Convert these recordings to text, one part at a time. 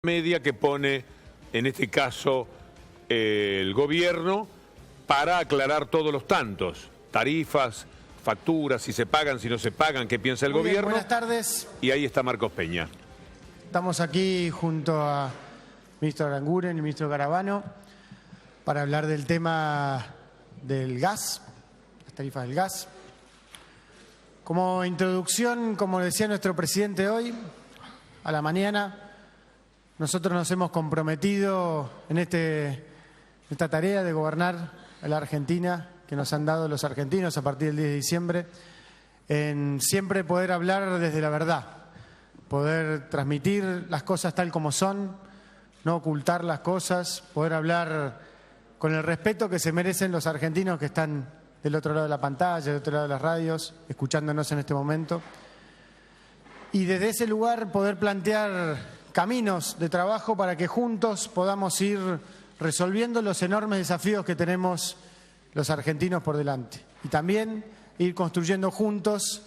media que pone, en este caso, el gobierno para aclarar todos los tantos, tarifas, facturas, si se pagan, si no se pagan, qué piensa el gobierno. Buenas tardes. Y ahí está Marcos Peña. Estamos aquí junto a ministro Aranguren y el ministro Garabano para hablar del tema del gas, las tarifas del gas. Como introducción, como decía nuestro presidente hoy, a la mañana, nosotros nos hemos comprometido en esta tarea de gobernar a la Argentina, que nos han dado los argentinos a partir del 10 de diciembre, en siempre poder hablar desde la verdad, poder transmitir las cosas tal como son, no ocultar las cosas, poder hablar con el respeto que se merecen los argentinos que están del otro lado de la pantalla, del otro lado de las radios, escuchándonos en este momento. Y desde ese lugar poder plantear caminos de trabajo para que juntos podamos ir resolviendo los enormes desafíos que tenemos los argentinos por delante. Y también ir construyendo juntos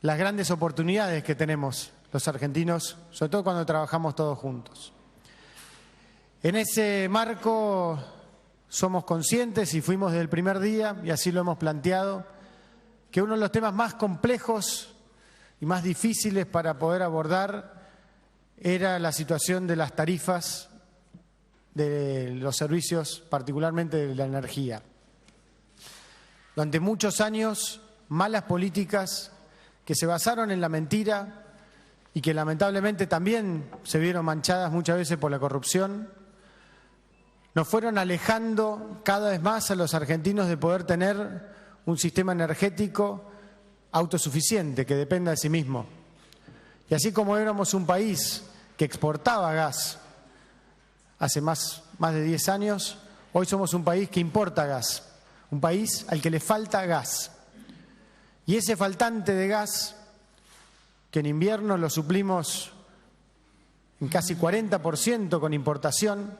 las grandes oportunidades que tenemos los argentinos, sobre todo cuando trabajamos todos juntos. En ese marco somos conscientes y fuimos desde el primer día, y así lo hemos planteado, que uno de los temas más complejos y más difíciles para poder abordar era la situación de las tarifas de los servicios, particularmente de la energía. Durante muchos años, malas políticas que se basaron en la mentira y que lamentablemente también se vieron manchadas muchas veces por la corrupción, nos fueron alejando cada vez más a los argentinos de poder tener un sistema energético autosuficiente, que dependa de sí mismo. Y así como éramos un país que exportaba gas hace más de 10 años, hoy somos un país que importa gas, un país al que le falta gas. Y ese faltante de gas, que en invierno lo suplimos en casi 40% con importación,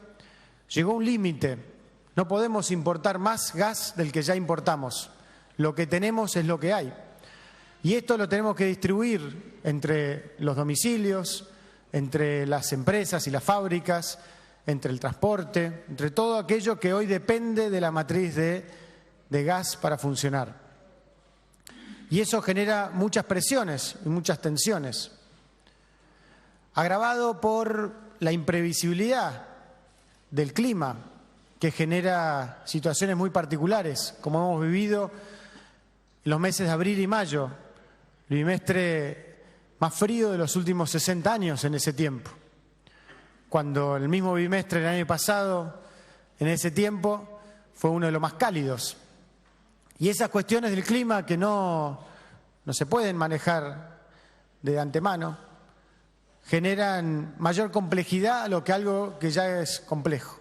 llegó a un límite. No podemos importar más gas del que ya importamos. Lo que tenemos es lo que hay. Y esto lo tenemos que distribuir entre los domicilios, entre las empresas y las fábricas, entre el transporte, entre todo aquello que hoy depende de la matriz de gas para funcionar. Y eso genera muchas presiones y muchas tensiones, agravado por la imprevisibilidad del clima, que genera situaciones muy particulares, como hemos vivido en los meses de abril y mayo, el bimestre más frío de los últimos 60 años en ese tiempo, cuando el mismo bimestre del año pasado, en ese tiempo, fue uno de los más cálidos. Y esas cuestiones del clima que no se pueden manejar de antemano, generan mayor complejidad a lo que algo que ya es complejo.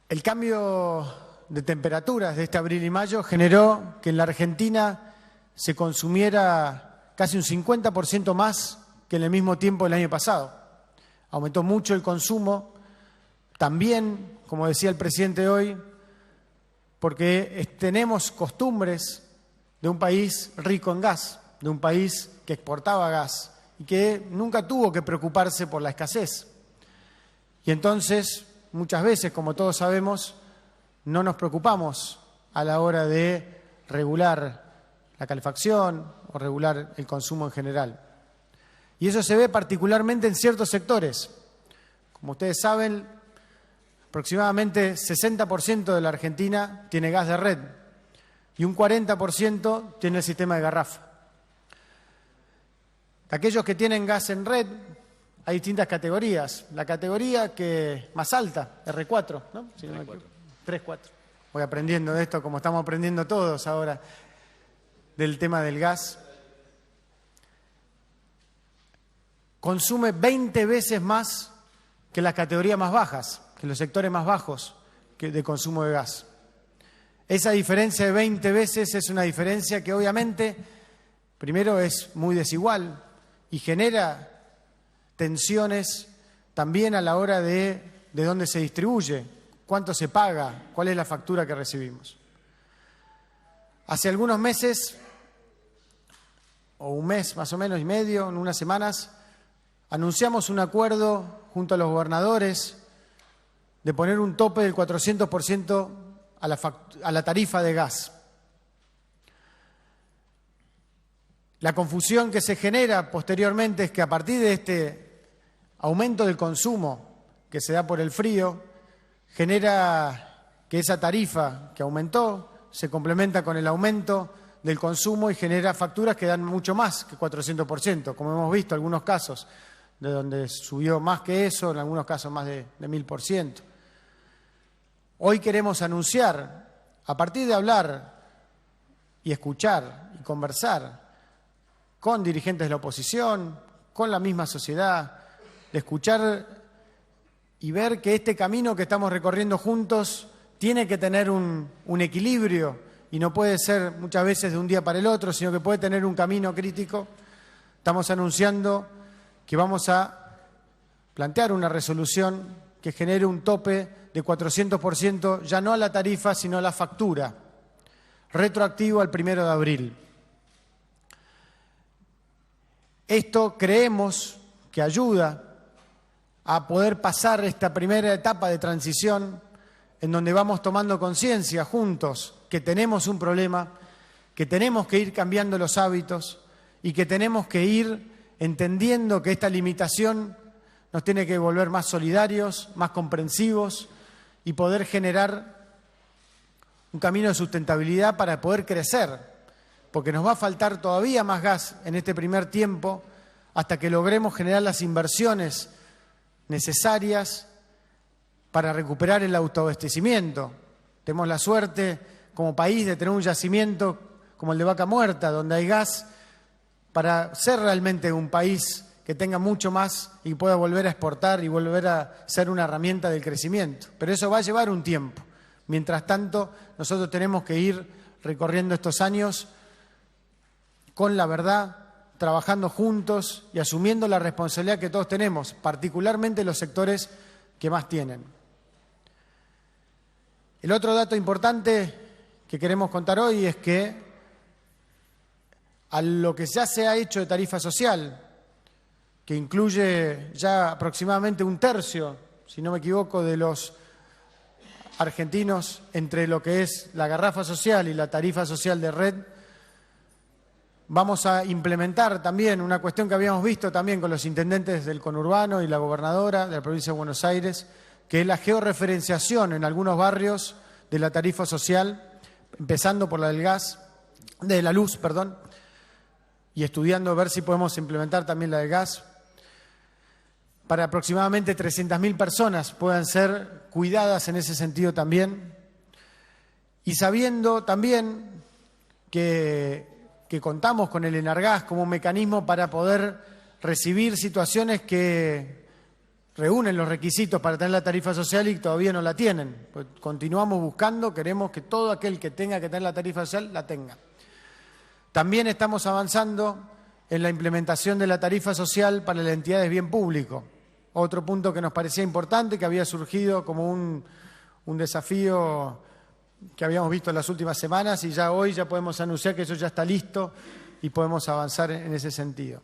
El cambio de temperaturas de este abril y mayo generó que en la Argentina se consumiera casi un 50% más que en el mismo tiempo del año pasado. Aumentó mucho el consumo, también, como decía el presidente hoy, porque tenemos costumbres de un país rico en gas, de un país que exportaba gas y que nunca tuvo que preocuparse por la escasez. Y entonces, muchas veces, como todos sabemos, no nos preocupamos a la hora de regular la calefacción o regular el consumo en general. Y eso se ve particularmente en ciertos sectores. Como ustedes saben, aproximadamente 60% de la Argentina tiene gas de red y un 40% tiene el sistema de garrafa. De aquellos que tienen gas en red, hay distintas categorías. La categoría que más alta, R4, ¿no? Si no me equivoco. 3-4. Voy aprendiendo de esto, como estamos aprendiendo todos ahora, del tema del gas. Consume 20 veces más que las categorías más bajas, que los sectores más bajos de consumo de gas. Esa diferencia de 20 veces es una diferencia que obviamente, primero, es muy desigual y genera tensiones también a la hora de dónde se distribuye, cuánto se paga, cuál es la factura que recibimos. Hace algunos meses, o un mes más o menos y medio, en unas semanas, anunciamos un acuerdo junto a los gobernadores de poner un tope del 400% a la tarifa de gas. La confusión que se genera posteriormente es que a partir de este aumento del consumo que se da por el frío, genera que esa tarifa que aumentó se complementa con el aumento del consumo y genera facturas que dan mucho más que 400%, como hemos visto en algunos casos, de donde subió más que eso, en algunos casos más de 1000%. Hoy queremos anunciar, a partir de hablar y escuchar y conversar con dirigentes de la oposición, con la misma sociedad, de escuchar y ver que este camino que estamos recorriendo juntos tiene que tener un equilibrio y no puede ser muchas veces de un día para el otro, sino que puede tener un camino crítico. Estamos anunciando que vamos a plantear una resolución que genere un tope de 400%, ya no a la tarifa, sino a la factura, retroactivo al 1 de abril. Esto creemos que ayuda a poder pasar esta primera etapa de transición en donde vamos tomando conciencia juntos que tenemos un problema, que tenemos que ir cambiando los hábitos y que tenemos que ir entendiendo que esta limitación nos tiene que volver más solidarios, más comprensivos y poder generar un camino de sustentabilidad para poder crecer, porque nos va a faltar todavía más gas en este primer tiempo hasta que logremos generar las inversiones necesarias para recuperar el autoabastecimiento. Tenemos la suerte como país de tener un yacimiento como el de Vaca Muerta, donde hay gas para ser realmente un país que tenga mucho más y pueda volver a exportar y volver a ser una herramienta del crecimiento. Pero eso va a llevar un tiempo. Mientras tanto, nosotros tenemos que ir recorriendo estos años con la verdad, trabajando juntos y asumiendo la responsabilidad que todos tenemos, particularmente los sectores que más tienen. El otro dato importante que queremos contar hoy es que a lo que ya se ha hecho de tarifa social, que incluye ya aproximadamente un tercio, si no me equivoco, de los argentinos entre lo que es la garrafa social y la tarifa social de red, vamos a implementar también una cuestión que habíamos visto también con los intendentes del conurbano y la gobernadora de la provincia de Buenos Aires, que es la georreferenciación en algunos barrios de la tarifa social, empezando por la del gas, de la luz, perdón, y estudiando a ver si podemos implementar también la del gas, para aproximadamente 300.000 personas puedan ser cuidadas en ese sentido también, y sabiendo también que contamos con el Enargas como un mecanismo para poder recibir situaciones que reúnen los requisitos para tener la tarifa social y todavía no la tienen. Pues continuamos buscando, queremos que todo aquel que tenga que tener la tarifa social la tenga. También estamos avanzando en la implementación de la tarifa social para las entidades de bien público. Otro punto que nos parecía importante, que había surgido como un desafío que habíamos visto en las últimas semanas y ya hoy ya podemos anunciar que eso ya está listo y podemos avanzar en ese sentido.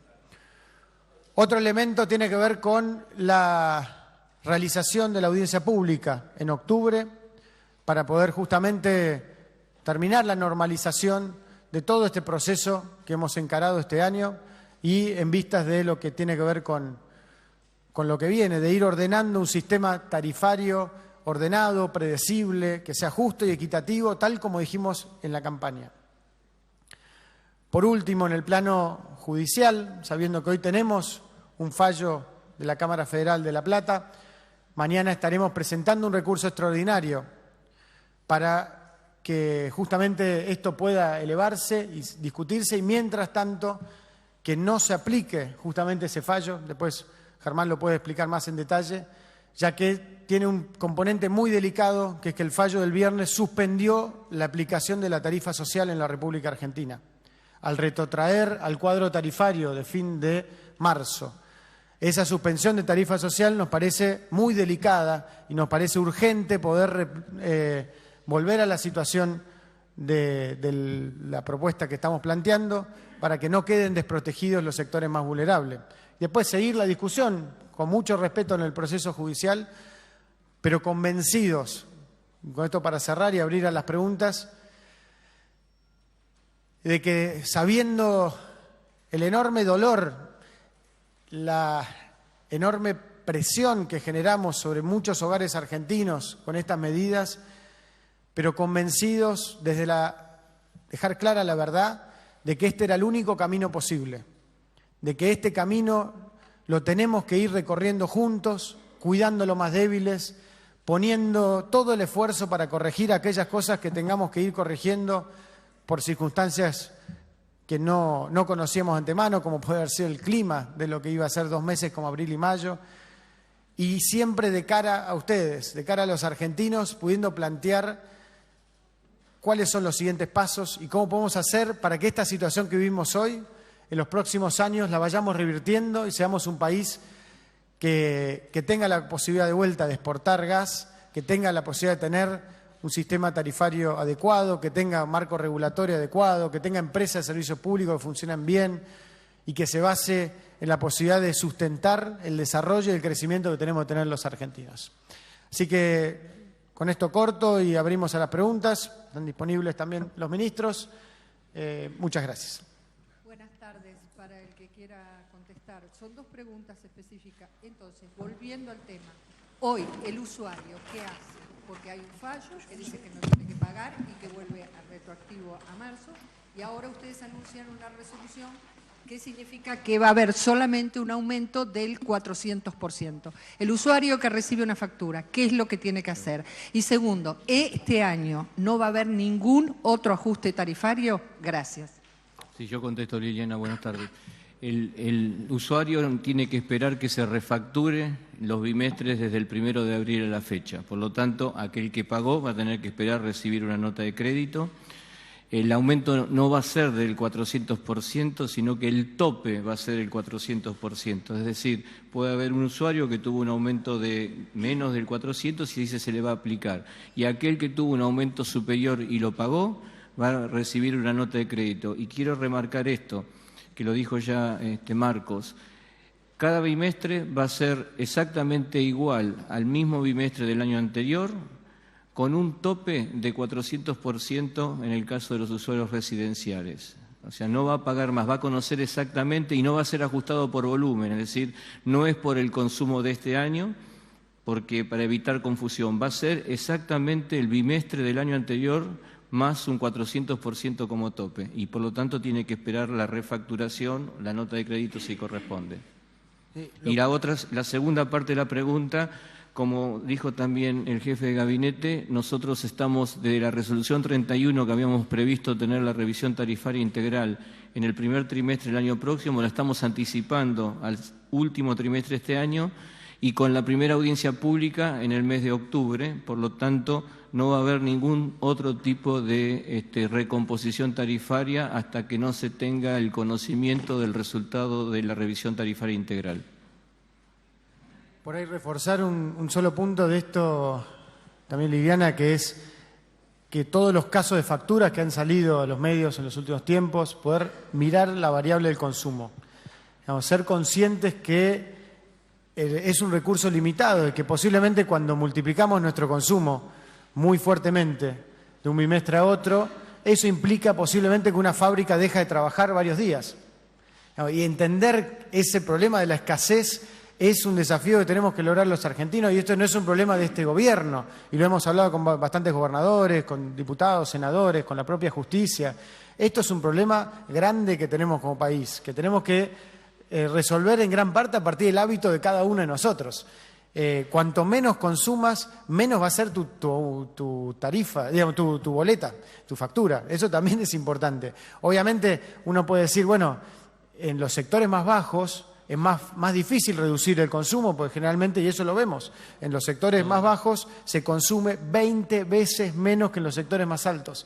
Otro elemento tiene que ver con la realización de la audiencia pública en octubre para poder justamente terminar la normalización de todo este proceso que hemos encarado este año y en vistas de lo que tiene que ver con lo que viene, de ir ordenando un sistema tarifario ordenado, predecible, que sea justo y equitativo, tal como dijimos en la campaña. Por último, en el plano judicial, sabiendo que hoy tenemos un fallo de la Cámara Federal de La Plata, mañana estaremos presentando un recurso extraordinario para que justamente esto pueda elevarse y discutirse y mientras tanto que no se aplique justamente ese fallo, después Germán lo puede explicar más en detalle, ya que tiene un componente muy delicado, que es que el fallo del viernes suspendió la aplicación de la tarifa social en la República Argentina, al retrotraer al cuadro tarifario de fin de marzo. Esa suspensión de tarifa social nos parece muy delicada y nos parece urgente poder volver a la situación de la propuesta que estamos planteando para que no queden desprotegidos los sectores más vulnerables. después seguir la discusión con mucho respeto en el proceso judicial, pero convencidos, con esto para cerrar y abrir a las preguntas, de que sabiendo el enorme dolor, la enorme presión que generamos sobre muchos hogares argentinos con estas medidas, pero convencidos desde dejar clara la verdad de que este era el único camino posible, de que este camino lo tenemos que ir recorriendo juntos, cuidando a los más débiles, poniendo todo el esfuerzo para corregir aquellas cosas que tengamos que ir corrigiendo por circunstancias que no conocíamos de antemano, como puede haber sido el clima de lo que iba a ser 2 meses como abril y mayo, y siempre de cara a ustedes, de cara a los argentinos, pudiendo plantear cuáles son los siguientes pasos y cómo podemos hacer para que esta situación que vivimos hoy, en los próximos años, la vayamos revirtiendo y seamos un país que tenga la posibilidad de vuelta de exportar gas, que tenga la posibilidad de tener un sistema tarifario adecuado, que tenga marco regulatorio adecuado, que tenga empresas de servicios públicos que funcionan bien y que se base en la posibilidad de sustentar el desarrollo y el crecimiento que tenemos que tener los argentinos. Así que con esto corto y abrimos a las preguntas. Están disponibles también los ministros. Muchas gracias. Buenas tardes. Para el que quiera contestar, son 2 preguntas específicas. Entonces, volviendo al tema, hoy el usuario, ¿qué hace? Porque hay un fallo que dice que no tiene que pagar y que vuelve a retroactivo a marzo, y ahora ustedes anuncian una resolución que significa que va a haber solamente un aumento del 400%. El usuario que recibe una factura, ¿qué es lo que tiene que hacer? Y segundo, ¿este año no va a haber ningún otro ajuste tarifario? Gracias. Sí, yo contesto, Liliana, buenas tardes. El usuario tiene que esperar que se refacture los bimestres desde el 1 de abril a la fecha. Por lo tanto, aquel que pagó va a tener que esperar recibir una nota de crédito. El aumento no va a ser del 400%, sino que el tope va a ser el 400%. Es decir, puede haber un usuario que tuvo un aumento de menos del 400% y ese se le va a aplicar. Y aquel que tuvo un aumento superior y lo pagó, va a recibir una nota de crédito. Y quiero remarcar esto, que lo dijo ya Marcos. Cada bimestre va a ser exactamente igual al mismo bimestre del año anterior, con un tope de 400% en el caso de los usuarios residenciales. O sea, no va a pagar más, va a conocer exactamente y no va a ser ajustado por volumen, es decir, no es por el consumo de este año, porque para evitar confusión, va a ser exactamente el bimestre del año anterior más un 400% como tope, y por lo tanto tiene que esperar la refacturación, la nota de crédito si corresponde. Y la segunda parte de la pregunta, como dijo también el jefe de gabinete, nosotros estamos de la resolución 31 que habíamos previsto tener la revisión tarifaria integral en el primer trimestre del año próximo, la estamos anticipando al último trimestre de este año y con la primera audiencia pública en el mes de octubre, por lo tanto no va a haber ningún otro tipo de recomposición tarifaria hasta que no se tenga el conocimiento del resultado de la revisión tarifaria integral. Por ahí reforzar un solo punto de esto, también Liliana, que es que todos los casos de facturas que han salido a los medios en los últimos tiempos, poder mirar la variable del consumo. Digamos, ser conscientes que es un recurso limitado y que posiblemente cuando multiplicamos nuestro consumo muy fuertemente de un bimestre a otro, eso implica posiblemente que una fábrica deja de trabajar varios días. Y entender ese problema de la escasez es un desafío que tenemos que lograr los argentinos, y esto no es un problema de este gobierno, y lo hemos hablado con bastantes gobernadores, con diputados, senadores, con la propia justicia. Esto es un problema grande que tenemos como país, que tenemos que resolver en gran parte a partir del hábito de cada uno de nosotros. Cuanto menos consumas, menos va a ser tu tarifa, digamos, tu boleta, tu factura. Eso también es importante. Obviamente uno puede decir, bueno, en los sectores más bajos es más difícil reducir el consumo, porque generalmente, y eso lo vemos, en los sectores más bajos se consume 20 veces menos que en los sectores más altos.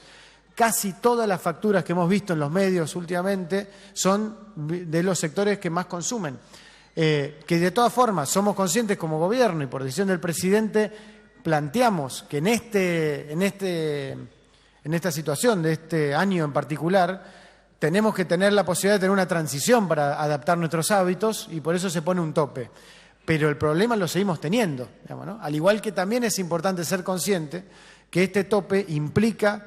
Casi todas las facturas que hemos visto en los medios últimamente son de los sectores que más consumen. Que de todas formas somos conscientes como gobierno y por decisión del presidente planteamos que en esta situación de este año en particular tenemos que tener la posibilidad de tener una transición para adaptar nuestros hábitos y por eso se pone un tope. Pero el problema lo seguimos teniendo, digamos, ¿no? Al igual que también es importante ser consciente que este tope implica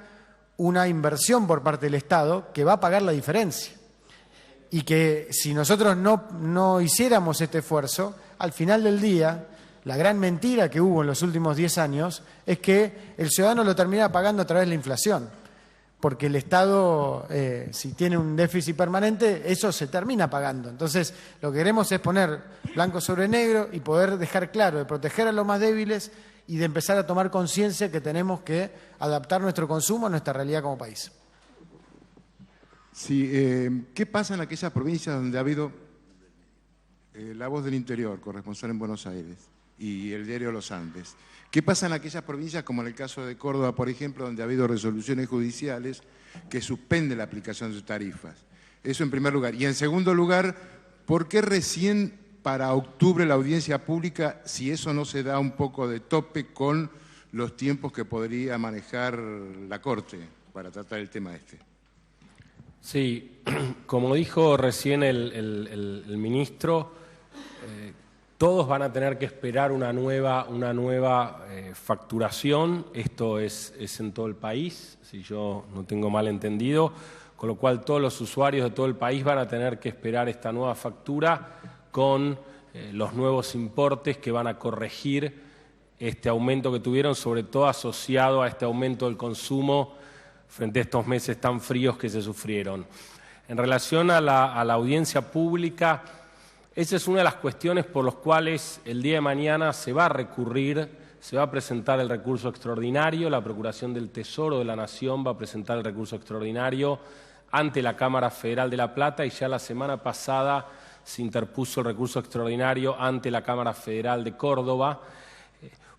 una inversión por parte del Estado que va a pagar la diferencia. Y que si nosotros no hiciéramos este esfuerzo, al final del día, la gran mentira que hubo en los últimos 10 años es que el ciudadano lo termina pagando a través de la inflación. Porque el Estado, si tiene un déficit permanente, eso se termina pagando. Entonces, lo que queremos es poner blanco sobre negro y poder dejar claro de proteger a los más débiles y de empezar a tomar conciencia que tenemos que adaptar nuestro consumo a nuestra realidad como país. Sí, ¿qué pasa en aquellas provincias donde ha habido La Voz del Interior, corresponsal en Buenos Aires, y el diario Los Andes? ¿Qué pasa en aquellas provincias, como en el caso de Córdoba, por ejemplo, donde ha habido resoluciones judiciales que suspenden la aplicación de tarifas? Eso en primer lugar. Y en segundo lugar, ¿por qué recién para octubre la audiencia pública, si eso no se da un poco de tope con los tiempos que podría manejar la Corte para tratar el tema este? Sí, como dijo recién el ministro, todos van a tener que esperar una nueva facturación. Esto es en todo el país, si yo no tengo mal entendido, con lo cual todos los usuarios de todo el país van a tener que esperar esta nueva factura con los nuevos importes que van a corregir este aumento que tuvieron, sobre todo asociado a este aumento del consumo frente a estos meses tan fríos que se sufrieron. En relación a la audiencia pública, esa es una de las cuestiones por las cuales el día de mañana se va a recurrir, se va a presentar el recurso extraordinario, la Procuración del Tesoro de la Nación va a presentar el recurso extraordinario ante la Cámara Federal de La Plata y ya la semana pasada se interpuso el recurso extraordinario ante la Cámara Federal de Córdoba,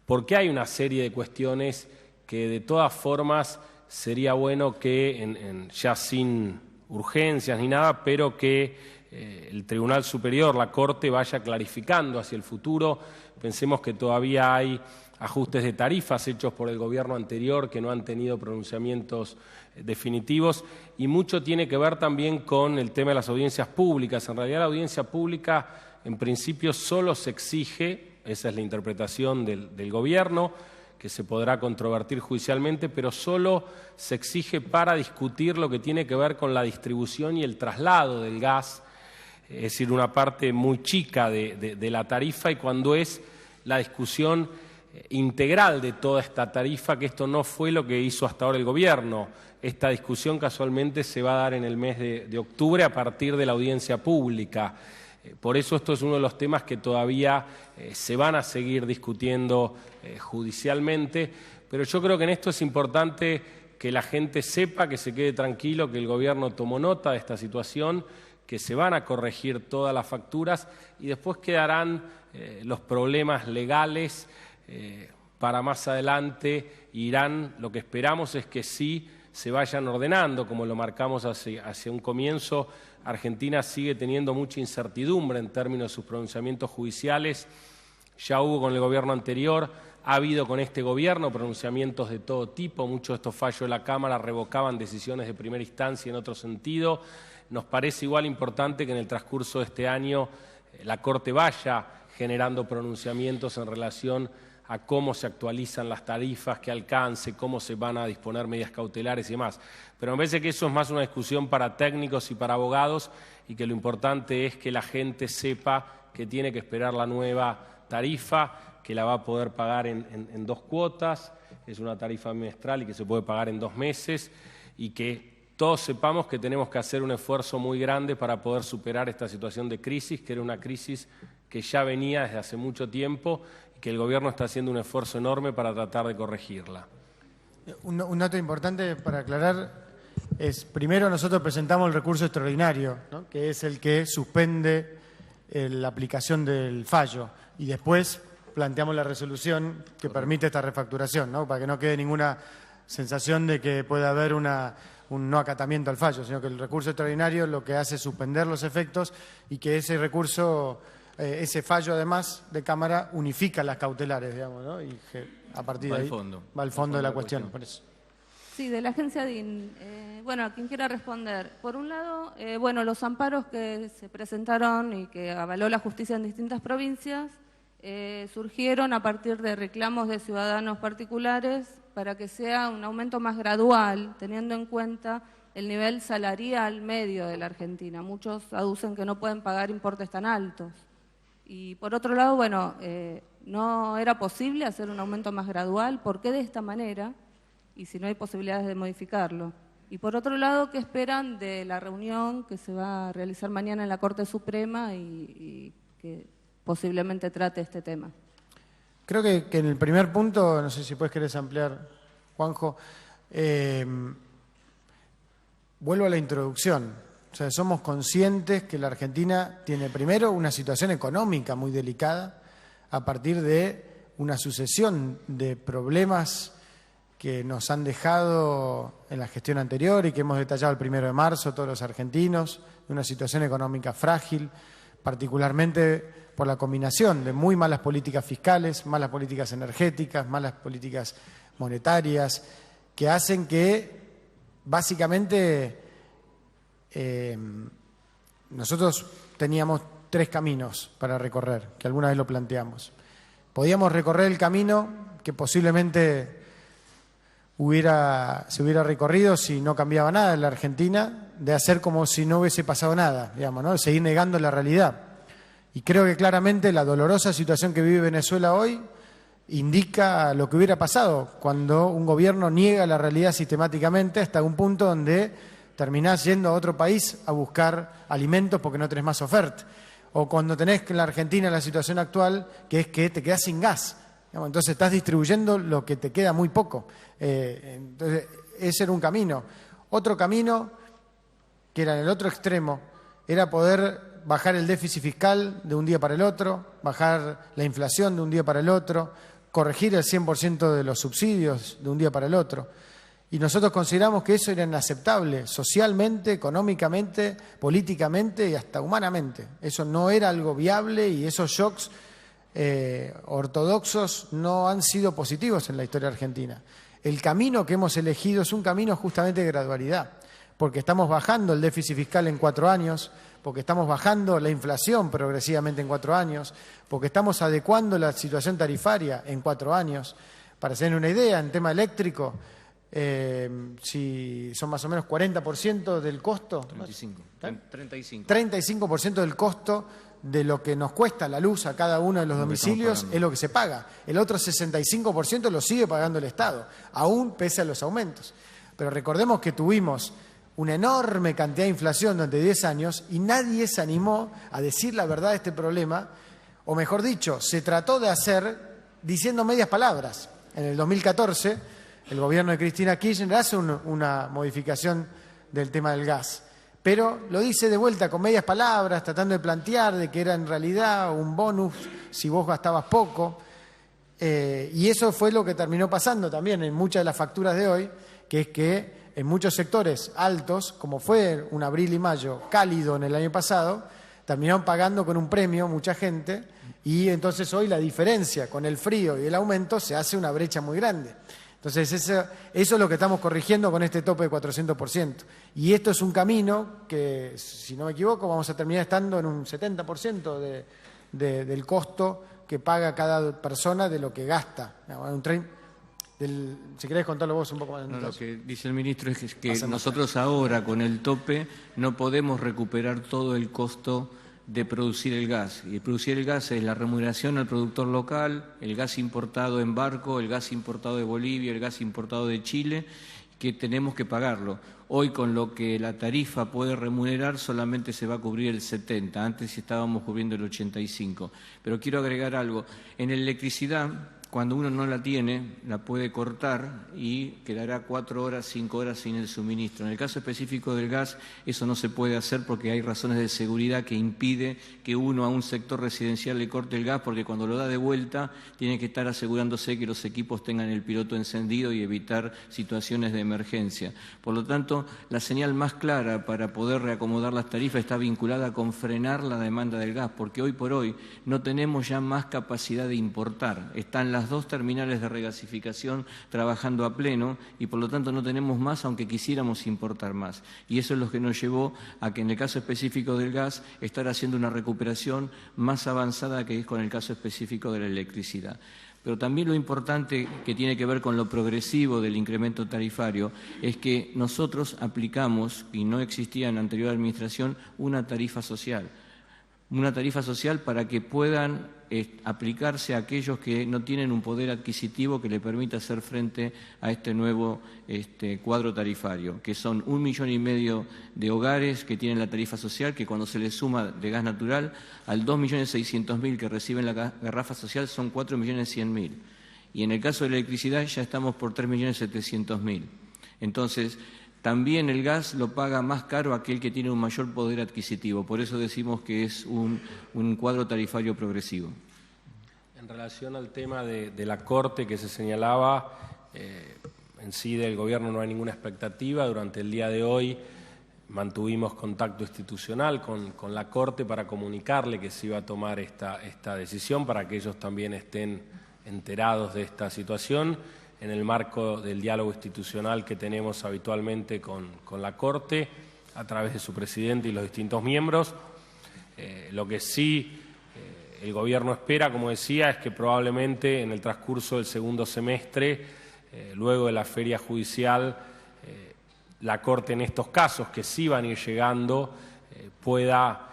porque hay una serie de cuestiones que de todas formas sería bueno que, ya sin urgencias ni nada, pero que el Tribunal Superior, la Corte, vaya clarificando hacia el futuro. Pensemos que todavía hay ajustes de tarifas hechos por el gobierno anterior que no han tenido pronunciamientos definitivos y mucho tiene que ver también con el tema de las audiencias públicas. En realidad la audiencia pública en principio solo se exige, esa es la interpretación del gobierno, que se podrá controvertir judicialmente, pero solo se exige para discutir lo que tiene que ver con la distribución y el traslado del gas, es decir, una parte muy chica de la tarifa, y cuando es la discusión integral de toda esta tarifa, que esto no fue lo que hizo hasta ahora el gobierno. Esta discusión casualmente se va a dar en el mes de octubre a partir de la audiencia pública. Por eso esto es uno de los temas que todavía se van a seguir discutiendo judicialmente, pero yo creo que en esto es importante que la gente sepa, que se quede tranquilo, que el gobierno tomó nota de esta situación, que se van a corregir todas las facturas y después quedarán los problemas legales para más adelante. Irán, lo que esperamos es que sí se vayan ordenando, como lo marcamos hacia un comienzo. Argentina sigue teniendo mucha incertidumbre en términos de sus pronunciamientos judiciales. Ya hubo con el gobierno anterior, ha habido con este gobierno pronunciamientos de todo tipo. Muchos de estos fallos de la Cámara revocaban decisiones de primera instancia en otro sentido. Nos parece igual importante que en el transcurso de este año la Corte vaya generando pronunciamientos en relación a cómo se actualizan las tarifas, qué alcance, cómo se van a disponer medidas cautelares y demás. Pero me parece que eso es más una discusión para técnicos y para abogados y que lo importante es que la gente sepa que tiene que esperar la nueva tarifa, que la va a poder pagar en 2 cuotas, es una tarifa bimestral y que se puede pagar en 2 meses, y que todos sepamos que tenemos que hacer un esfuerzo muy grande para poder superar esta situación de crisis, que era una crisis que ya venía desde hace mucho tiempo y que el gobierno está haciendo un esfuerzo enorme para tratar de corregirla. Un dato importante para aclarar es, primero nosotros presentamos el recurso extraordinario, ¿no?, que es el que suspende la aplicación del fallo, y después planteamos la resolución que permite esta refacturación, ¿no?, para que no quede ninguna sensación de que pueda haber un no acatamiento al fallo, sino que el recurso extraordinario lo que hace es suspender los efectos y que ese recurso, ese fallo además de Cámara unifica las cautelares, digamos, ¿no?, y que a partir de ahí va al fondo de la cuestión. Por eso. Sí, de la agencia DIN. Bueno, a quien quiera responder. Por un lado, bueno, los amparos que se presentaron y que avaló la justicia en distintas provincias surgieron a partir de reclamos de ciudadanos particulares para que sea un aumento más gradual, teniendo en cuenta el nivel salarial medio de la Argentina. Muchos aducen que no pueden pagar importes tan altos. Y por otro lado, bueno, no era posible hacer un aumento más gradual. ¿Por qué de esta manera? Y si no hay posibilidades de modificarlo. Y por otro lado, ¿qué esperan de la reunión que se va a realizar mañana en la Corte Suprema y que posiblemente trate este tema? Creo que en el primer punto, no sé si querés ampliar, Juanjo, vuelvo a la introducción. O sea, somos conscientes que la Argentina tiene primero una situación económica muy delicada a partir de una sucesión de problemas que nos han dejado en la gestión anterior y que hemos detallado el 1 de marzo todos los argentinos, de una situación económica frágil, particularmente por la combinación de muy malas políticas fiscales, malas políticas energéticas, malas políticas monetarias, que hacen que básicamente nosotros teníamos 3 caminos para recorrer, que alguna vez lo planteamos. Podíamos recorrer el camino que posiblemente se hubiera recorrido si no cambiaba nada en la Argentina, de hacer como si no hubiese pasado nada, digamos, ¿no? Seguir negando la realidad. Y creo que claramente la dolorosa situación que vive Venezuela hoy indica lo que hubiera pasado cuando un gobierno niega la realidad sistemáticamente hasta un punto donde terminás yendo a otro país a buscar alimentos porque no tenés más oferta. O cuando tenés en la Argentina la situación actual, que es que te quedás sin gas. Entonces estás distribuyendo lo que te queda muy poco. Entonces, ese era un camino. Otro camino, que era en el otro extremo, era poder bajar el déficit fiscal de un día para el otro, bajar la inflación de un día para el otro, corregir el 100% de los subsidios de un día para el otro. Y nosotros consideramos que eso era inaceptable socialmente, económicamente, políticamente y hasta humanamente. Eso no era algo viable y esos shocks ortodoxos no han sido positivos en la historia argentina. El camino que hemos elegido es un camino justamente de gradualidad, porque estamos bajando el déficit fiscal en 4 años, porque estamos bajando la inflación progresivamente en 4 años, porque estamos adecuando la situación tarifaria en 4 años. Para tener una idea, en tema eléctrico, si son más o menos 40% del costo... 35% del costo de lo que nos cuesta la luz a cada uno de los domicilios es lo que se paga. El otro 65% lo sigue pagando el Estado, aún pese a los aumentos. Pero recordemos que tuvimos una enorme cantidad de inflación durante 10 años y nadie se animó a decir la verdad de este problema, o mejor dicho, se trató de hacer diciendo medias palabras. En el 2014, el gobierno de Cristina Kirchner hace una modificación del tema del gas, pero lo dice de vuelta con medias palabras, tratando de plantear de que era en realidad un bonus si vos gastabas poco, y eso fue lo que terminó pasando también en muchas de las facturas de hoy, que es que en muchos sectores altos, como fue un abril y mayo cálido en el año pasado, terminaron pagando con un premio mucha gente, y entonces hoy la diferencia con el frío y el aumento se hace una brecha muy grande. Entonces eso es lo que estamos corrigiendo con este tope de 400%. Y esto es un camino que, si no me equivoco, vamos a terminar estando en un 70% del costo que paga cada persona de lo que gasta. Si querés contarlo vos un poco más. No, lo que dice el ministro es que nosotros ahora con el tope no podemos recuperar todo el costo de producir el gas. Y producir el gas es la remuneración al productor local, el gas importado en barco, el gas importado de Bolivia, el gas importado de Chile, que tenemos que pagarlo. Hoy con lo que la tarifa puede remunerar solamente se va a cubrir el 70%, antes estábamos cubriendo el 85%. Pero quiero agregar algo, en electricidad, cuando uno no la tiene, la puede cortar y quedará 4 horas, 5 horas sin el suministro. En el caso específico del gas, eso no se puede hacer porque hay razones de seguridad que impide que uno a un sector residencial le corte el gas, porque cuando lo da de vuelta tiene que estar asegurándose que los equipos tengan el piloto encendido y evitar situaciones de emergencia. Por lo tanto, la señal más clara para poder reacomodar las tarifas está vinculada con frenar la demanda del gas, porque hoy por hoy no tenemos ya más capacidad de importar. Están las las 2 terminales de regasificación trabajando a pleno y por lo tanto no tenemos más aunque quisiéramos importar más. Y eso es lo que nos llevó a que en el caso específico del gas estar haciendo una recuperación más avanzada que es con el caso específico de la electricidad. Pero también lo importante que tiene que ver con lo progresivo del incremento tarifario es que nosotros aplicamos, y no existía en la anterior administración, una tarifa social. Una tarifa social para que puedan aplicarse a aquellos que no tienen un poder adquisitivo que le permita hacer frente a este nuevo cuadro tarifario, que son 1,5 millones de hogares que tienen la tarifa social, que cuando se les suma de gas natural al 2.600.000 que reciben la garrafa social son 4.100.000. Y en el caso de la electricidad ya estamos por 3.700.000. Entonces, también el gas lo paga más caro aquel que tiene un mayor poder adquisitivo. Por eso decimos que es un cuadro tarifario progresivo. En relación al tema de la Corte que se señalaba, en sí del Gobierno no hay ninguna expectativa. Durante el día de hoy mantuvimos contacto institucional con la Corte para comunicarle que se iba a tomar esta decisión para que ellos también estén enterados de esta situación, en el marco del diálogo institucional que tenemos habitualmente con la Corte, a través de su presidente y los distintos miembros. Lo que sí el Gobierno espera, como decía, es que probablemente en el transcurso del segundo semestre, luego de la feria judicial, la Corte en estos casos, que sí van a ir llegando, pueda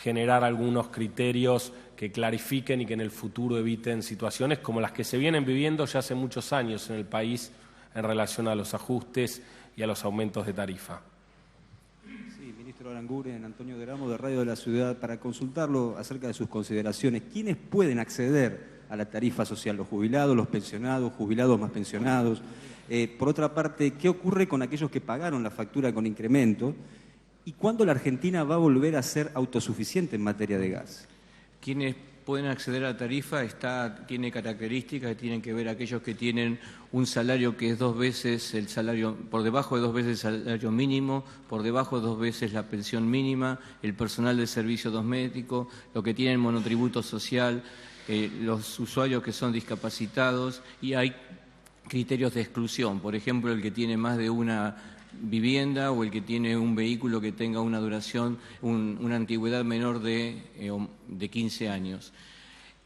generar algunos criterios que clarifiquen y que en el futuro eviten situaciones como las que se vienen viviendo ya hace muchos años en el país en relación a los ajustes y a los aumentos de tarifa. Sí, ministro Aranguren, Antonio Deramo, de Radio de la Ciudad, para consultarlo acerca de sus consideraciones. ¿Quiénes pueden acceder a la tarifa social? ¿Los jubilados, los pensionados, jubilados más pensionados? Por otra parte, ¿qué ocurre con aquellos que pagaron la factura con incremento? ¿Y cuándo la Argentina va a volver a ser autosuficiente en materia de gas? Quienes pueden acceder a la tarifa tiene características que tienen que ver aquellos que tienen un salario que es 2 veces el salario, por debajo de 2 veces el salario mínimo, por debajo de 2 veces la pensión mínima, el personal de servicio doméstico, los que tienen monotributo social, los usuarios que son discapacitados, y hay criterios de exclusión, por ejemplo, el que tiene más de una vivienda o el que tiene un vehículo que tenga una duración, una antigüedad menor de 15 años.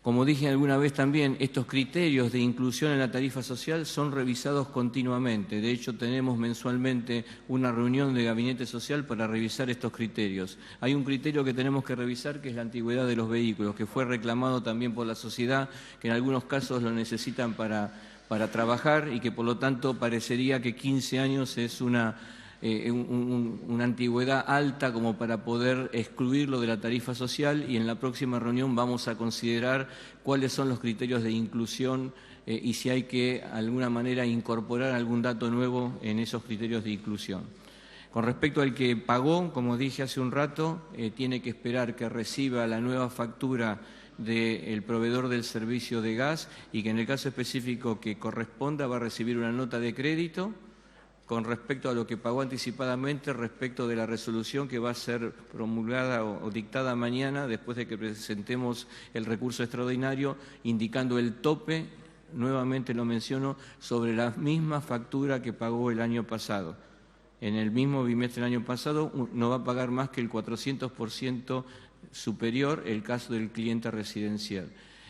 Como dije alguna vez también, estos criterios de inclusión en la tarifa social son revisados continuamente. De hecho, tenemos mensualmente una reunión de gabinete social para revisar estos criterios. Hay un criterio que tenemos que revisar, que es la antigüedad de los vehículos, que fue reclamado también por la sociedad, que en algunos casos lo necesitan para trabajar y que por lo tanto parecería que 15 años es una antigüedad alta como para poder excluirlo de la tarifa social, y en la próxima reunión vamos a considerar cuáles son los criterios de inclusión y si hay que de alguna manera incorporar algún dato nuevo en esos criterios de inclusión. Con respecto al que pagó, como dije hace un rato, tiene que esperar que reciba la nueva factura del proveedor del servicio de gas y que en el caso específico que corresponda va a recibir una nota de crédito con respecto a lo que pagó anticipadamente respecto de la resolución que va a ser promulgada o dictada mañana después de que presentemos el recurso extraordinario, indicando el tope, nuevamente lo menciono, sobre la misma factura que pagó el año pasado. En el mismo bimestre del año pasado no va a pagar más que el 400% superior el caso del cliente residencial.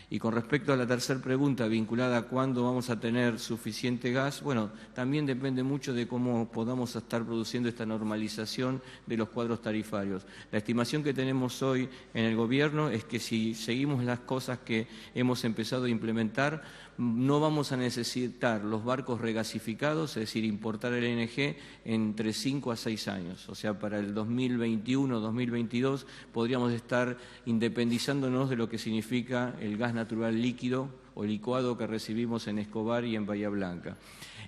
Y con respecto a la tercera pregunta vinculada a cuándo vamos a tener suficiente gas, bueno, también depende mucho de cómo podamos estar produciendo esta normalización de los cuadros tarifarios. La estimación que tenemos hoy en el Gobierno es que si seguimos las cosas que hemos empezado a implementar, no vamos a necesitar los barcos regasificados, es decir, importar el LNG entre 5 a 6 años. O sea, para el 2021-2022 podríamos estar independizándonos de lo que significa el gas natural líquido o licuado que recibimos en Escobar y en Bahía Blanca.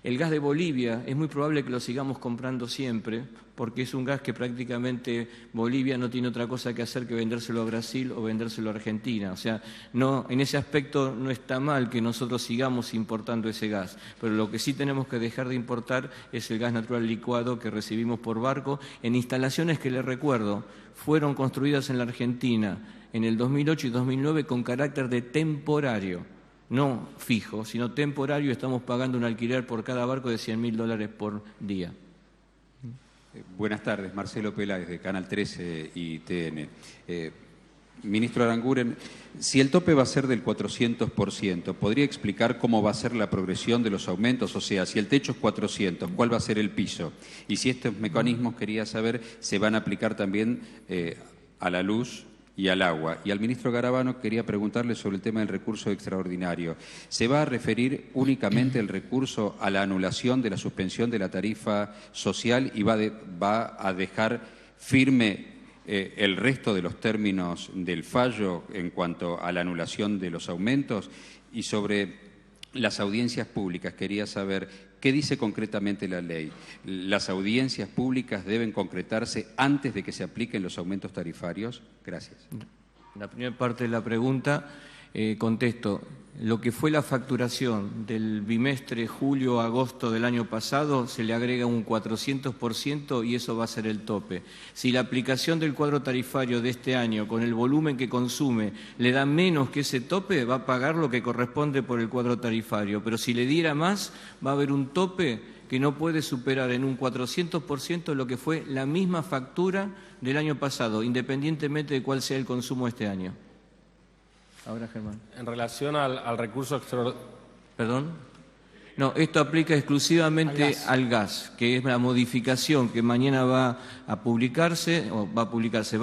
El gas de Bolivia es muy probable que lo sigamos comprando siempre, porque es un gas que prácticamente Bolivia no tiene otra cosa que hacer que vendérselo a Brasil o vendérselo a Argentina. O sea, no, en ese aspecto no está mal que nosotros sigamos importando ese gas, pero lo que sí tenemos que dejar de importar es el gas natural licuado que recibimos por barco en instalaciones que, les recuerdo, fueron construidas en la Argentina en el 2008 y 2009 con carácter de temporario. no fijo, sino temporario, estamos pagando un alquiler por cada barco de $100.000 por día. Buenas tardes, Marcelo Peláez de Canal 13 y TN. Ministro Aranguren, si el tope va a ser del 400%, ¿podría explicar cómo va a ser la progresión de los aumentos? O sea, si el techo es 400, ¿cuál va a ser el piso? Y si estos mecanismos, quería saber, se van a aplicar también a la luz y al agua. Y al ministro Garabano quería preguntarle sobre el tema del recurso extraordinario. ¿Se va a referir únicamente el recurso a la anulación de la suspensión de la tarifa social y va a dejar firme el resto de los términos del fallo en cuanto a la anulación de los aumentos? Y sobre las audiencias públicas, quería saber qué dice concretamente la ley. ¿Las audiencias públicas deben concretarse antes de que se apliquen los aumentos tarifarios? Gracias. La primera parte de la pregunta, contesto. Lo que fue la facturación del bimestre julio-agosto del año pasado, se le agrega un 400% y eso va a ser el tope. Si la aplicación del cuadro tarifario de este año, con el volumen que consume, le da menos que ese tope, va a pagar lo que corresponde por el cuadro tarifario. Pero si le diera más, va a haber un tope que no puede superar en un 400% lo que fue la misma factura del año pasado, independientemente de cuál sea el consumo este año. Ahora, Germán. En relación al recurso extraordinario... ¿Perdón? No, esto aplica exclusivamente al gas, que es la modificación que mañana va a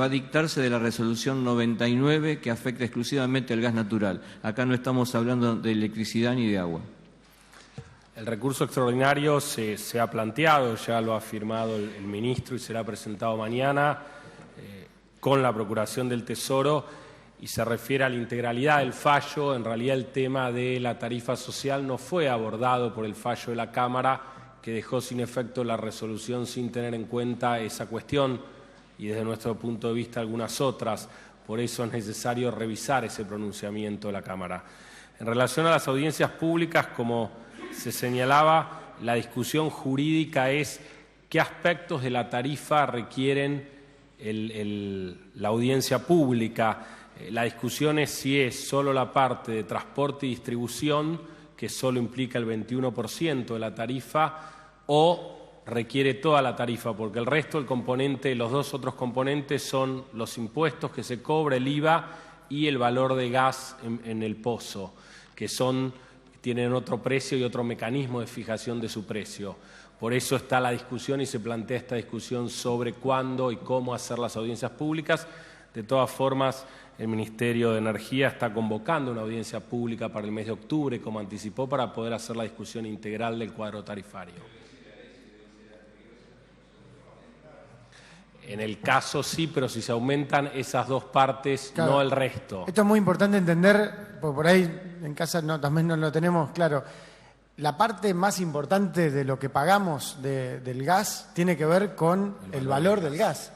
dictarse de la resolución 99 que afecta exclusivamente al gas natural. Acá no estamos hablando de electricidad ni de agua. El recurso extraordinario se ha planteado, ya lo ha firmado el ministro y será presentado mañana con la Procuración del Tesoro, y se refiere a la integralidad del fallo. En realidad el tema de la tarifa social no fue abordado por el fallo de la Cámara, que dejó sin efecto la resolución sin tener en cuenta esa cuestión y desde nuestro punto de vista algunas otras. Por eso es necesario revisar ese pronunciamiento de la Cámara. En relación a las audiencias públicas, como se señalaba, la discusión jurídica es qué aspectos de la tarifa requieren la audiencia pública. La discusión es si es solo la parte de transporte y distribución, que solo implica el 21% de la tarifa, o requiere toda la tarifa, porque el resto del componente, los dos otros componentes son los impuestos que se cobra, el IVA y el valor de gas en el pozo, que tienen otro precio y otro mecanismo de fijación de su precio. Por eso está la discusión y se plantea esta discusión sobre cuándo y cómo hacer las audiencias públicas. De todas formas, el Ministerio de Energía está convocando una audiencia pública para el mes de octubre, como anticipó, para poder hacer la discusión integral del cuadro tarifario. En el caso sí, pero si se aumentan esas dos partes, claro, no el resto. Esto es muy importante entender, porque por ahí en casa también no lo tenemos claro. La parte más importante de lo que pagamos del gas tiene que ver con el valor del gas.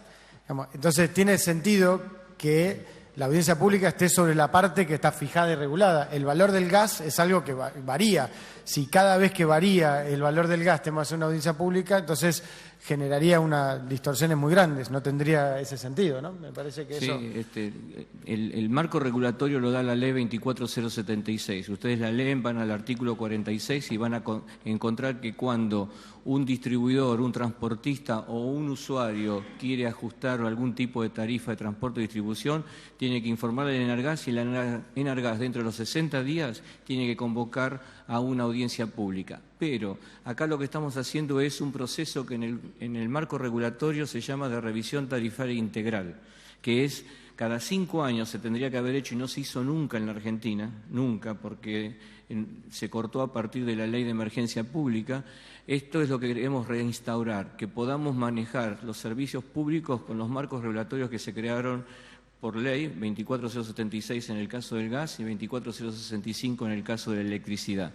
Entonces tiene sentido que la audiencia pública esté sobre la parte que está fijada y regulada. El valor del gas es algo que varía. Si cada vez que varía el valor del gas tenemos que hacer una audiencia pública, entonces generaría unas distorsiones muy grandes. No tendría ese sentido, ¿no? Me parece que eso... Sí, el marco regulatorio lo da la ley 24076. Ustedes la leen, van al artículo 46 y van a encontrar que cuando un distribuidor, un transportista o un usuario quiere ajustar algún tipo de tarifa de transporte o distribución, tiene que informarle al Enargas y el Enargas dentro de los 60 días tiene que convocar a una audiencia pública. Pero acá lo que estamos haciendo es un proceso que en el marco regulatorio se llama de revisión tarifaria integral, que es cada 5 años se tendría que haber hecho y no se hizo nunca en la Argentina, nunca, porque se cortó a partir de la ley de emergencia pública. Esto es lo que queremos reinstaurar, que podamos manejar los servicios públicos con los marcos regulatorios que se crearon por ley, 24076 en el caso del gas y 24065 en el caso de la electricidad.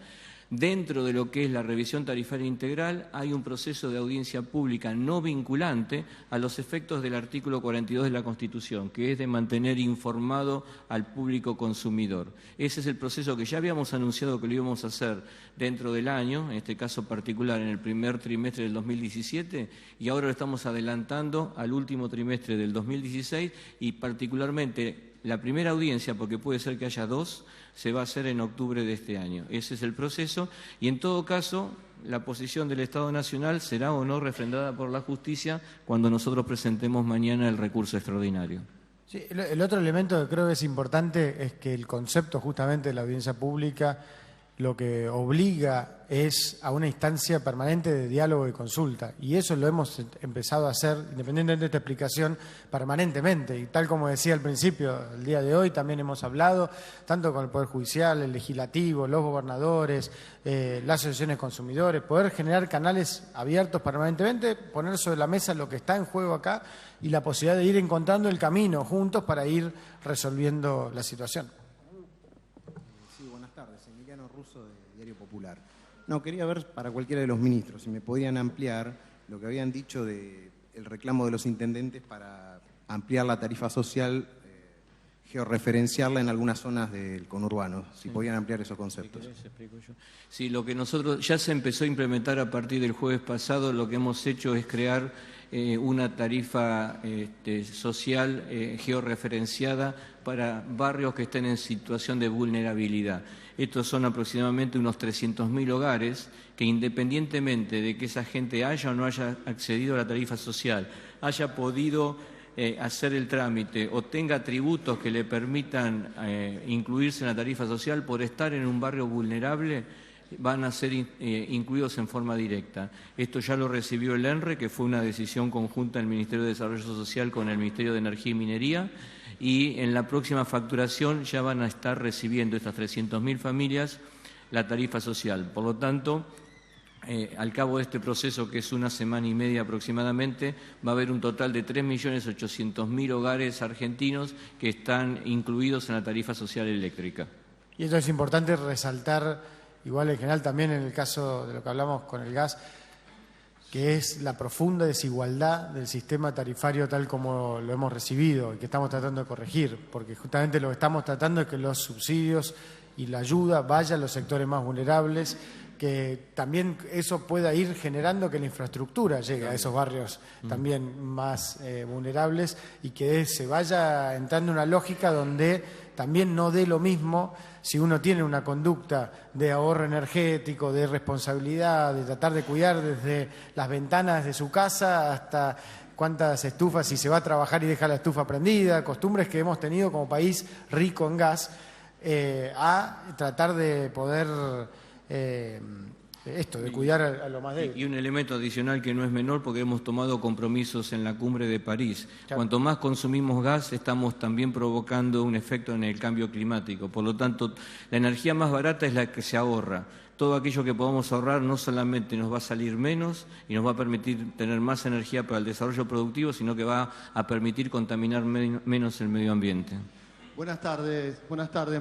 Dentro de lo que es la revisión tarifaria integral hay un proceso de audiencia pública no vinculante a los efectos del artículo 42 de la Constitución, que es de mantener informado al público consumidor. Ese es el proceso que ya habíamos anunciado que lo íbamos a hacer dentro del año, en este caso particular en el primer trimestre del 2017, y ahora lo estamos adelantando al último trimestre del 2016 y particularmente La primera audiencia, porque puede ser que haya 2, se va a hacer en octubre de este año. Ese es el proceso y en todo caso la posición del Estado Nacional será o no refrendada por la justicia cuando nosotros presentemos mañana el recurso extraordinario. Sí, el otro elemento que creo que es importante es que el concepto justamente de la audiencia pública lo que obliga es a una instancia permanente de diálogo y consulta. Y eso lo hemos empezado a hacer, independientemente de esta explicación, permanentemente. Y tal como decía al principio, el día de hoy también hemos hablado, tanto con el Poder Judicial, el Legislativo, los gobernadores, las asociaciones de consumidores, poder generar canales abiertos permanentemente, poner sobre la mesa lo que está en juego acá y la posibilidad de ir encontrando el camino juntos para ir resolviendo la situación. Diario Popular. No, quería ver para cualquiera de los ministros si me podían ampliar lo que habían dicho del reclamo de los intendentes para ampliar la tarifa social, georreferenciarla en algunas zonas del conurbano, si podían ampliar esos conceptos. Sí, lo que nosotros ya se empezó a implementar a partir del jueves pasado, lo que hemos hecho es crear una tarifa social georreferenciada para barrios que estén en situación de vulnerabilidad. Estos son aproximadamente unos 300.000 hogares que, independientemente de que esa gente haya o no haya accedido a la tarifa social, haya podido hacer el trámite o tenga tributos que le permitan incluirse en la tarifa social por estar en un barrio vulnerable, van a ser incluidos en forma directa. Esto ya lo recibió el ENRE, que fue una decisión conjunta del Ministerio de Desarrollo Social con el Ministerio de Energía y Minería, y en la próxima facturación ya van a estar recibiendo estas 300.000 familias la tarifa social. Por lo tanto, al cabo de este proceso, que es una semana y media aproximadamente, va a haber un total de 3.800.000 hogares argentinos que están incluidos en la tarifa social eléctrica. Y eso es importante resaltar, igual en general también en el caso de lo que hablamos con el gas, que es la profunda desigualdad del sistema tarifario tal como lo hemos recibido y que estamos tratando de corregir, porque justamente lo que estamos tratando es que los subsidios y la ayuda vaya a los sectores más vulnerables, que también eso pueda ir generando que la infraestructura llegue a esos barrios también más vulnerables y que se vaya entrando en una lógica donde también no dé lo mismo si uno tiene una conducta de ahorro energético, de responsabilidad, de tratar de cuidar desde las ventanas de su casa hasta cuántas estufas, si se va a trabajar y deja la estufa prendida, costumbres que hemos tenido como país rico en gas, a tratar de poder de cuidar a lo más débil. Y un elemento adicional que no es menor, porque hemos tomado compromisos en la cumbre de París. Claro. Cuanto más consumimos gas, estamos también provocando un efecto en el cambio climático. Por lo tanto, la energía más barata es la que se ahorra. Todo aquello que podamos ahorrar no solamente nos va a salir menos y nos va a permitir tener más energía para el desarrollo productivo, sino que va a permitir contaminar menos el medio ambiente. Buenas tardes,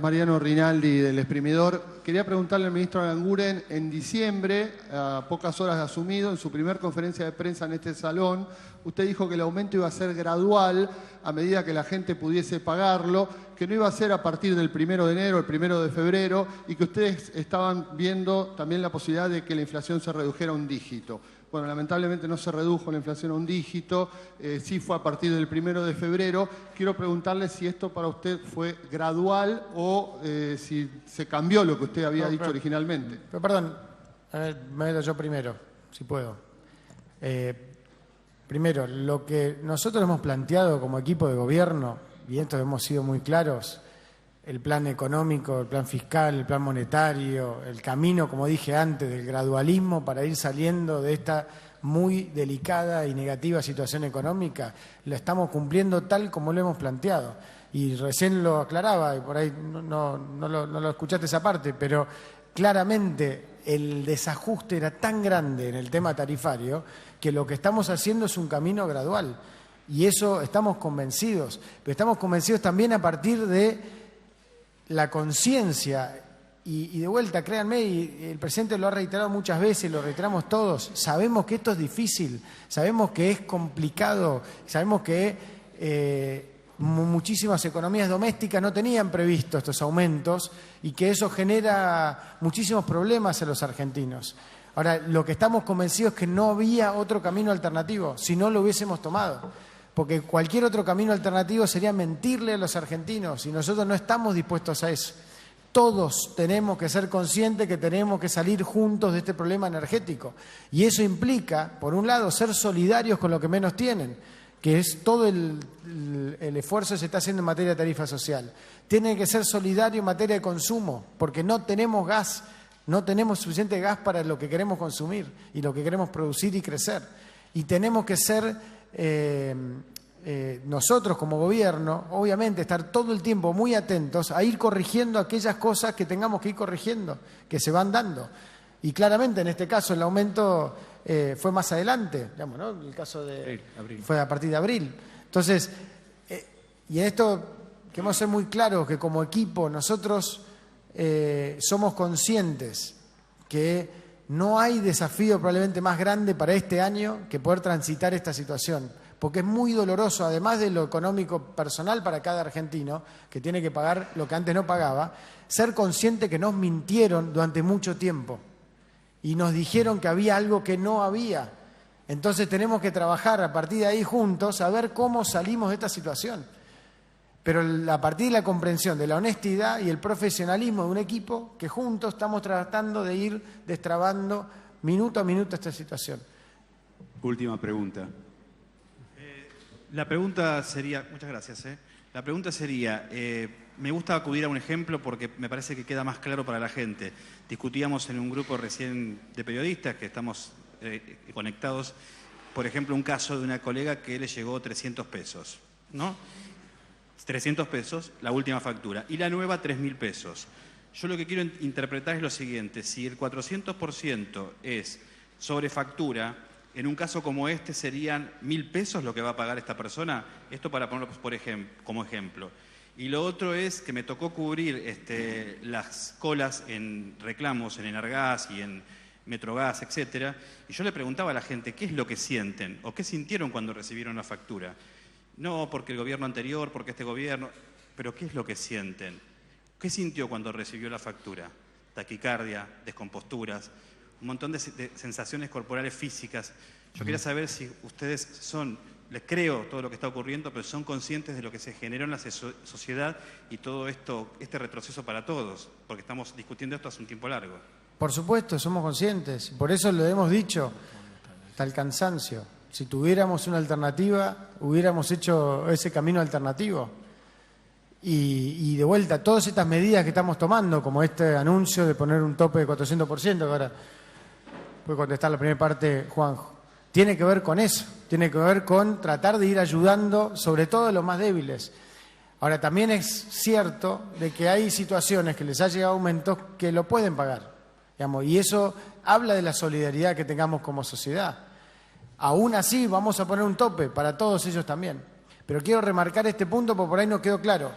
Mariano Rinaldi del Exprimidor. Quería preguntarle al ministro Aranguren, en diciembre, a pocas horas de asumido, en su primer conferencia de prensa en este salón, usted dijo que el aumento iba a ser gradual a medida que la gente pudiese pagarlo, que no iba a ser a partir del 1 de enero, el 1 de febrero, y que ustedes estaban viendo también la posibilidad de que la inflación se redujera a un dígito. Bueno, lamentablemente no se redujo la inflación a un dígito, sí fue a partir del 1 de febrero. Quiero preguntarle si esto para usted fue gradual o si se cambió lo que usted había dicho originalmente. Pero perdón, a ver, me meto yo primero, si puedo. Primero, lo que nosotros hemos planteado como equipo de gobierno, y esto hemos sido muy claros, el plan económico, el plan fiscal, el plan monetario, el camino, como dije antes, del gradualismo para ir saliendo de esta muy delicada y negativa situación económica, lo estamos cumpliendo tal como lo hemos planteado. Y recién lo aclaraba, y por ahí no lo escuchaste esa parte, pero claramente el desajuste era tan grande en el tema tarifario que lo que estamos haciendo es un camino gradual. Y eso estamos convencidos, pero estamos convencidos también a partir de la conciencia, y de vuelta, créanme, y el presidente lo ha reiterado muchas veces, lo reiteramos todos, sabemos que esto es difícil, sabemos que es complicado, sabemos que muchísimas economías domésticas no tenían previsto estos aumentos y que eso genera muchísimos problemas a los argentinos. Ahora, lo que estamos convencidos es que no había otro camino alternativo, si no lo hubiésemos tomado. porque cualquier otro camino alternativo sería mentirle a los argentinos y nosotros no estamos dispuestos a eso. Todos tenemos que ser conscientes que tenemos que salir juntos de este problema energético y eso implica, por un lado, ser solidarios con lo que menos tienen, que es todo el esfuerzo que se está haciendo en materia de tarifa social. Tiene que ser solidario en materia de consumo, porque no tenemos gas, no tenemos suficiente gas para lo que queremos consumir y lo que queremos producir y crecer. Y tenemos que ser nosotros como gobierno, obviamente, estar todo el tiempo muy atentos a ir corrigiendo aquellas cosas que tengamos que ir corrigiendo, que se van dando. Y claramente en este caso el aumento fue más adelante, digamos, ¿no? El caso de abril. Fue a partir de abril. Entonces, y en esto queremos ser muy claros que como equipo nosotros somos conscientes que no hay desafío probablemente más grande para este año que poder transitar esta situación, porque es muy doloroso, además de lo económico personal para cada argentino, que tiene que pagar lo que antes no pagaba, ser consciente que nos mintieron durante mucho tiempo y nos dijeron que había algo que no había. Entonces tenemos que trabajar a partir de ahí juntos a ver cómo salimos de esta situación. Pero a partir de la comprensión, de la honestidad y el profesionalismo de un equipo que juntos estamos tratando de ir destrabando minuto a minuto esta situación. Última pregunta. La pregunta sería, muchas gracias. La pregunta sería, me gusta acudir a un ejemplo porque me parece que queda más claro para la gente. Discutíamos en un grupo recién de periodistas que estamos conectados, por ejemplo, un caso de una colega que le llegó 300 pesos, ¿no? 300 pesos, la última factura, y la nueva 3.000 pesos. Yo lo que quiero interpretar es lo siguiente, si el 400% es sobrefactura, en un caso como este serían 1.000 pesos lo que va a pagar esta persona, esto para ponerlo como ejemplo. Y lo otro es que me tocó cubrir las colas en reclamos en Enargas y en Metrogas, etcétera, y yo le preguntaba a la gente qué es lo que sienten o qué sintieron cuando recibieron la factura. No, porque el gobierno anterior, porque este gobierno... Pero ¿qué es lo que sienten? ¿Qué sintió cuando recibió la factura? Taquicardia, descomposturas, un montón de sensaciones corporales físicas. Yo quería saber si ustedes les creo todo lo que está ocurriendo, pero son conscientes de lo que se generó en la sociedad y todo esto, este retroceso para todos, porque estamos discutiendo esto hace un tiempo largo. Por supuesto, somos conscientes. Por eso lo hemos dicho hasta el cansancio. Si tuviéramos una alternativa, hubiéramos hecho ese camino alternativo. Y de vuelta, todas estas medidas que estamos tomando, como este anuncio de poner un tope de 400%, que ahora puede contestar la primera parte Juanjo, tiene que ver con eso, tiene que ver con tratar de ir ayudando, sobre todo a los más débiles. Ahora, también es cierto de que hay situaciones que les ha llegado aumentos que lo pueden pagar, digamos, y eso habla de la solidaridad que tengamos como sociedad. Aún así, vamos a poner un tope para todos ellos también. Pero quiero remarcar este punto porque por ahí no quedó claro.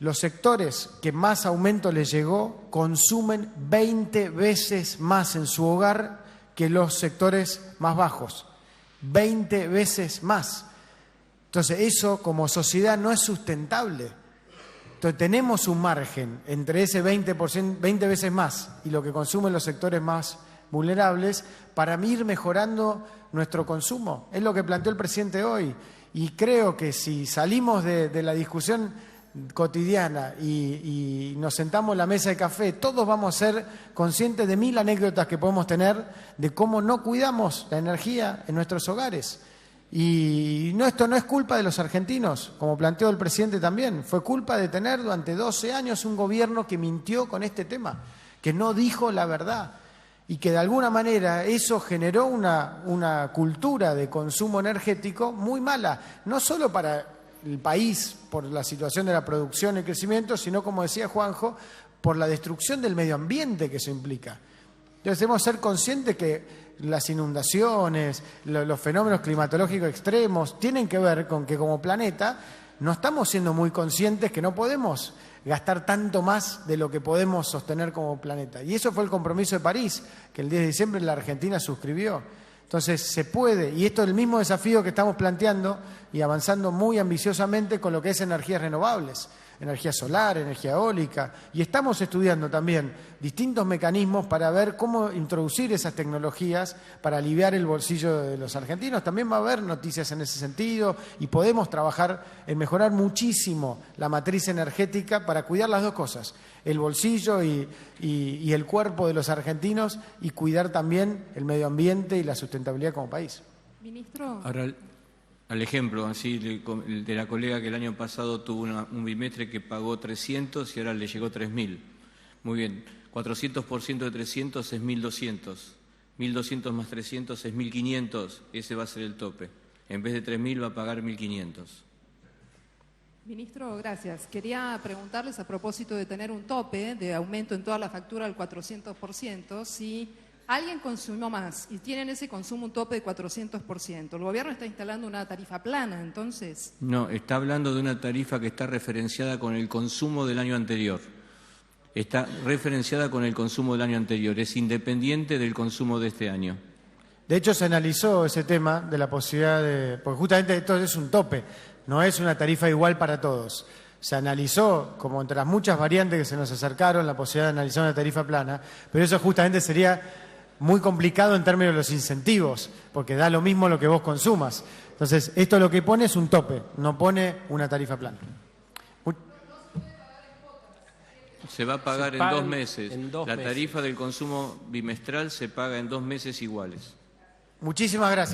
Los sectores que más aumento les llegó consumen 20 veces más en su hogar que los sectores más bajos. 20 veces más. Entonces, eso como sociedad no es sustentable. Entonces, tenemos un margen entre ese 20%, 20 veces más y lo que consumen los sectores más vulnerables para ir mejorando nuestro consumo. Es lo que planteó el presidente hoy. Y creo que si salimos de la discusión cotidiana y nos sentamos en la mesa de café, todos vamos a ser conscientes de 1000 anécdotas que podemos tener de cómo no cuidamos la energía en nuestros hogares. Y esto no es culpa de los argentinos, como planteó el presidente también. Fue culpa de tener durante 12 años un gobierno que mintió con este tema, que no dijo la verdad. Y que de alguna manera eso generó una cultura de consumo energético muy mala, no solo para el país por la situación de la producción y el crecimiento, sino, como decía Juanjo, por la destrucción del medio ambiente que eso implica. Entonces debemos ser conscientes que las inundaciones, los fenómenos climatológicos extremos tienen que ver con que como planeta no estamos siendo muy conscientes que no podemos gastar tanto más de lo que podemos sostener como planeta. Y eso fue el compromiso de París, que el 10 de diciembre la Argentina suscribió. Entonces se puede, y esto es el mismo desafío que estamos planteando y avanzando muy ambiciosamente con lo que es energías renovables. energía solar, energía eólica, y estamos estudiando también distintos mecanismos para ver cómo introducir esas tecnologías para aliviar el bolsillo de los argentinos. También va a haber noticias en ese sentido y podemos trabajar en mejorar muchísimo la matriz energética para cuidar las dos cosas, el bolsillo y el cuerpo de los argentinos, y cuidar también el medio ambiente y la sustentabilidad como país. Ministro. Ahora, al ejemplo así de la colega que el año pasado tuvo un bimestre que pagó 300 y ahora le llegó 3.000. Muy bien, 400% de 300 es 1.200. 1.200 más 300 es 1.500, ese va a ser el tope. En vez de 3.000 va a pagar 1.500. Ministro, gracias. Quería preguntarles a propósito de tener un tope de aumento en toda la factura al 400%, si alguien consumió más y tienen ese consumo un tope de 400%, ¿el gobierno está instalando una tarifa plana entonces? No, está hablando de una tarifa que está referenciada con el consumo del año anterior. Está referenciada con el consumo del año anterior, es independiente del consumo de este año. De hecho, se analizó ese tema de la posibilidad de... Porque justamente esto es un tope, no es una tarifa igual para todos. Se analizó, como entre las muchas variantes que se nos acercaron, la posibilidad de analizar una tarifa plana, pero eso justamente sería muy complicado en términos de los incentivos, porque da lo mismo lo que vos consumas. Entonces, esto lo que pone es un tope, no pone una tarifa plana. Se va a pagar en 2 meses. La tarifa del consumo bimestral se paga en 2 meses iguales. Muchísimas gracias.